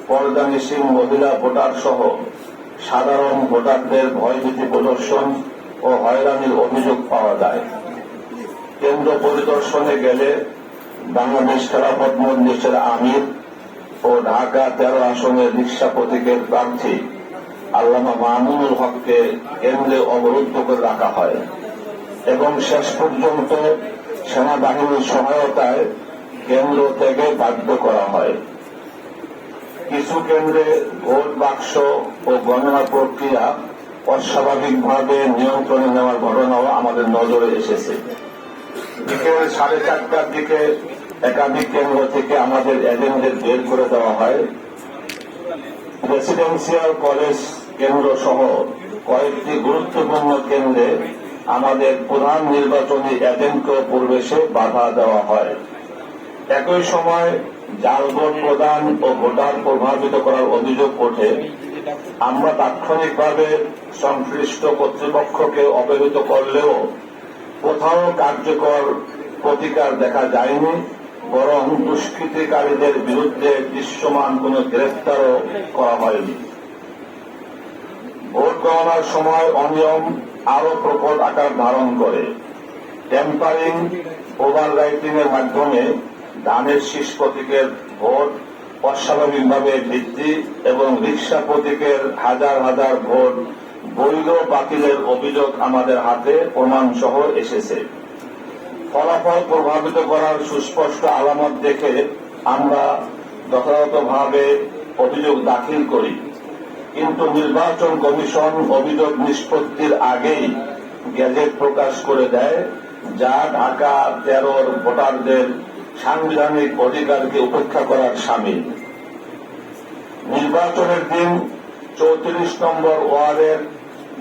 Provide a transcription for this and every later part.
পর্দানিশী মহিলা ভোটার সহ সাধারণ ভোটারদের ভয়ভীতি প্রদর্শন ও হয়রানির অভিযোগ পাওয়া যায়। কেন্দ্র পরিদর্শনে গেলে বাংলাদেশ খেলাফত মজলিসের আমির ও ঢাকা 13 আসনের রিকশা প্রতীকের প্রার্থী আল্লামা মামুনুল হককে কেন্দ্রে অবরুদ্ধ করে রাখা হয় এবং শেষ পর্যন্ত সেনাবাহিনীর সহায়তায় কেন্দ্র থেকে বাধ্য করা হয়। কিছু কেন্দ্রে ভোট বাক্স ও গণনা প্রক্রিয়া অস্বাভাবিকভাবে নিয়ন্ত্রণে নেওয়ার ঘটনাও আমাদের নজরে এসেছে। বিকেল 4:30টার দিকে একাধিক কেন্দ্র থেকে আমাদের এজেন্টদের বের করে দেওয়া হয়। রেসিডেন্সিয়াল কলেজ কেন্দ্র সহ কয়েকটি গুরুত্বপূর্ণ কেন্দ্রে আমাদের প্রধান নির্বাচনী এজেন্টকেও প্রবেশে বাধা দেওয়া হয়। একই সময় জাল ভোট প্রদান ও ভোটার প্রভাবিত করার অভিযোগ ওঠে। আমরা তাৎক্ষণিকভাবে সংশ্লিষ্ট কর্তৃপক্ষকে অবহিত করলেও কোথাও কার্যকর প্রতিকার দেখা যায়নি, বরং দুষ্কৃতিকারীদের বিরুদ্ধে দৃশ্যমান কোন গ্রেফতারও করা হয়নি। ভোট গণনার সময় অনিয়ম আরো প্রকট আকার ধারণ করে। টেম্পারিং, ওভার রাইটিং এর মাধ্যমে ধানের শীষ প্রতীকের ভোট অস্বাভাবিকভাবে বৃদ্ধি এবং রিকশা প্রতীকের হাজার হাজার ভোট বৈধ বাতিলের অভিযোগ আমাদের হাতে প্রমাণ সহ এসেছে। ফলাফল প্রভাবিত করার সুস্পষ্ট আলামত দেখে আমরা যথাযথভাবে অভিযোগ দাখিল করি, কিন্তু নির্বাচন কমিশন অভিযোগ নিষ্পত্তির আগেই গেজেট প্রকাশ করে দেয়, যা ঢাকা 13 ভোটারদের সাংবিধানিক অধিকারকে উপেক্ষা করার শামিল। নির্বাচনের দিন 34 নম্বর ওয়ার্ডের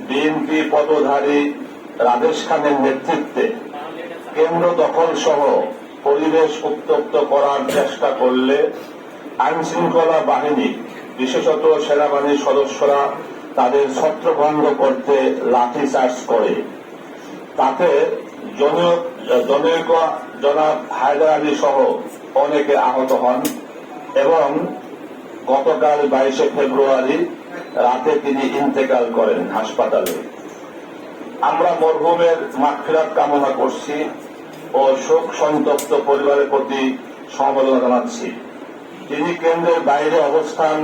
বিএনপি পদধারী রাজেশ খানের নেতৃত্বে কেন্দ্র দখল সহ পরিবেশ উত্তপ্ত করার চেষ্টা করলে আইনশৃঙ্খলা বাহিনী, বিশেষত সেনাবাহিনীর সদস্যরা তাদের ছত্রভঙ্গ করতে লাঠিচার্জ করে। তাতে জনৈক জনাব হায়দার আলী সহ অনেকে আহত হন এবং গতকাল 22 ফেব্রুয়ারি রাতে তিনি ইন্তেকাল করেন হাসপাতালে। আমরা মরহুমের মাগফিরাত কামনা করছি ও শোক সন্তপ্ত পরিবারের প্রতি সমবেদনা জানাচ্ছি। তিনি কেন্দ্রের বাইরে অবস্থান